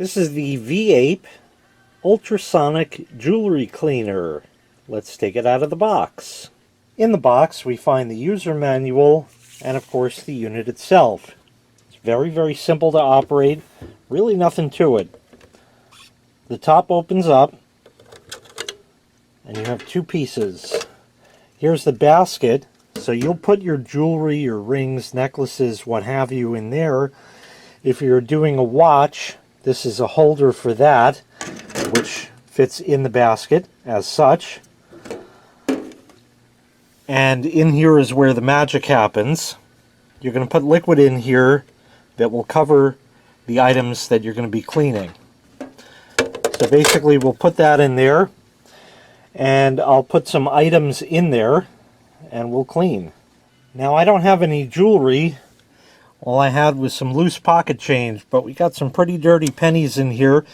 This is the VEEAPE Ultrasonic Jewelry Cleaner. Let's take it out of the box. In the box we find the user manual and of course the unit itself. It's very simple to operate, really nothing to it. The top opens up and you have two pieces. Here's the basket, so you'll put your jewelry, your rings, necklaces, what have you in there. If you're doing a watch, this is a holder for that, which fits in the basket as such. And in here is where the magic happens. You're going to put liquid in here that will cover the items that you're going to be cleaning. So basically we'll put that in there, and I'll put some items in there and we'll clean. Now I don't have any jewelry. All I had was some loose pocket change, but we got some pretty dirty pennies in here.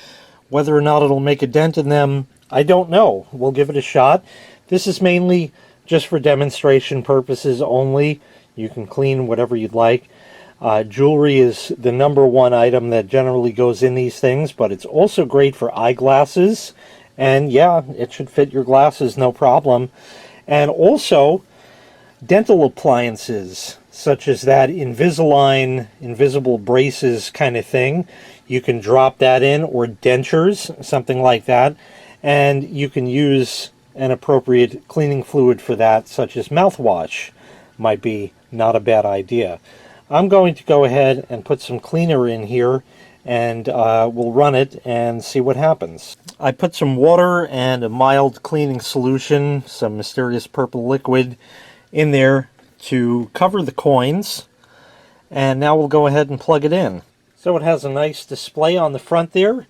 Whether or not it'll make a dent in them, I don't know. We'll give it a shot. This is mainly just for demonstration purposes only. You can clean whatever you'd like. Jewelry is the #1 item that generally goes in these things, but it's also great for eyeglasses. And yeah, it should fit your glasses no problem. And also dental appliances, such as that Invisalign, invisible braces kind of thing. You can drop that in, or dentures, something like that. And you can use an appropriate cleaning fluid for that, such as mouthwash. Might be not a bad idea. I'm going to go ahead and put some cleaner in here, and we'll run it and see what happens. I put some water and a mild cleaning solution, some mysterious purple liquid, in there to cover the coins, and now we'll go ahead and plug it in. So it has a nice display on the front there.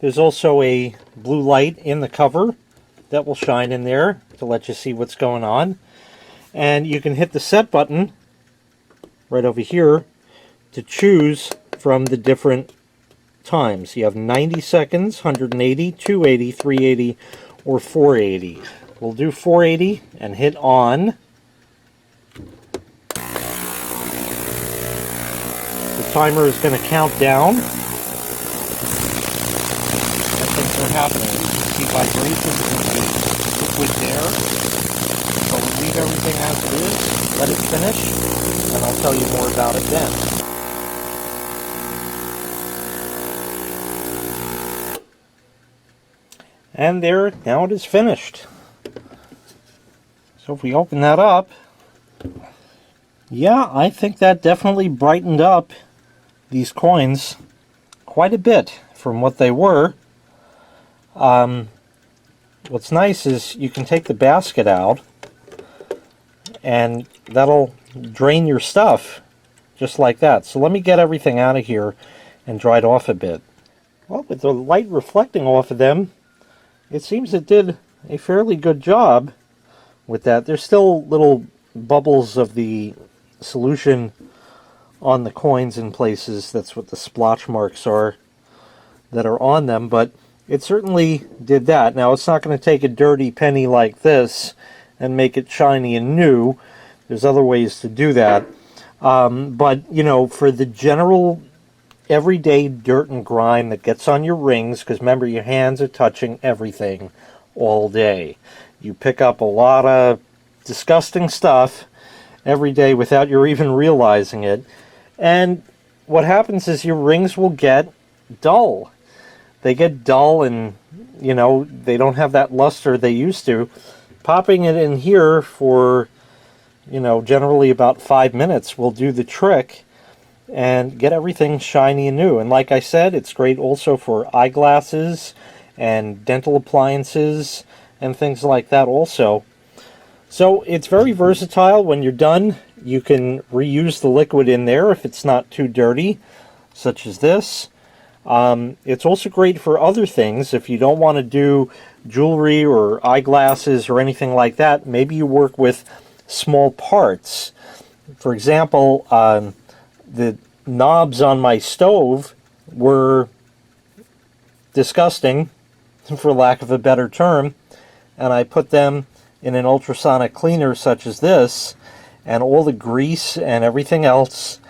There's also a blue light in the cover that will shine in there to let you see what's going on. And you can hit the set button right over here to choose from the different times. You have 90 seconds, 180, 280, 380, or 480. We'll do 480 and hit on. The timer is going to count down. And things are happening. You can see vibrations in the liquid there. So we'll leave everything as it is, let it finish, and I'll tell you more about it then. And there, now it is finished. So if we open that up, yeah, I think that definitely brightened up these coins quite a bit from what they were. What's nice is you can take the basket out and that'll drain your stuff just like that. So let me get everything out of here and dry it off a bit. Well, with the light reflecting off of them, it seems it did a fairly good job with that. There's still little bubbles of the solution on the coins in places. That's what the splotch marks are that are on them, but it certainly did that. Now it's not going to take a dirty penny like this and make it shiny and new. There's other ways to do that, but you know, for the general everyday dirt and grime that gets on your rings, because remember, your hands are touching everything all day. You pick up a lot of disgusting stuff every day without you even realizing it. And what happens is your rings will get dull. They get dull and, you know, they don't have that luster they used to. Popping it in here for, you know, generally about 5 minutes will do the trick and get everything shiny and new. And like I said, it's great also for eyeglasses and dental appliances and things like that also. So it's very versatile. When you're done, you can reuse the liquid in there if it's not too dirty, such as this. It's also great for other things. If you don't want to do jewelry or eyeglasses or anything like that, maybe you work with small parts. For example, the knobs on my stove were disgusting, for lack of a better term, and I put them in an ultrasonic cleaner such as this, and all the grease and everything else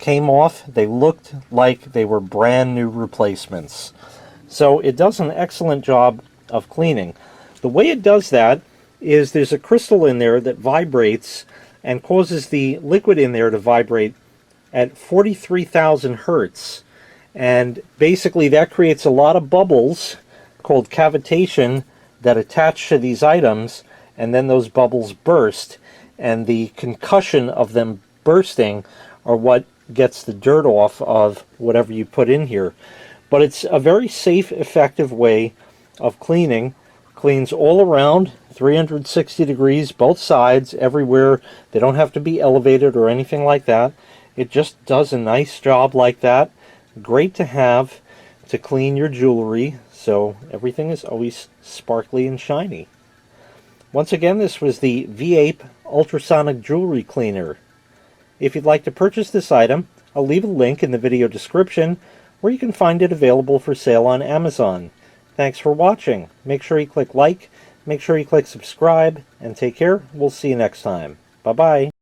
came off, they looked like they were brand new replacements. So it does an excellent job of cleaning. The way it does that is there's a crystal in there that vibrates and causes the liquid in there to vibrate at 43,000 hertz. And basically that creates a lot of bubbles called cavitation that attach to these items, and then those bubbles burst, and the concussion of them bursting are what gets the dirt off of whatever you put in here. But it's a very safe, effective way of cleaning. Cleans all around, 360 degrees, both sides, everywhere. They don't have to be elevated or anything like that. It just does a nice job like that. Great to have to clean your jewelry, so everything is always sparkly and shiny. Once again, this was the VEEAPE Ultrasonic Jewelry Cleaner. If you'd like to purchase this item, I'll leave a link in the video description where you can find it available for sale on Amazon. Thanks for watching. Make sure you click like, make sure you click subscribe, and take care. We'll see you next time. Bye-bye.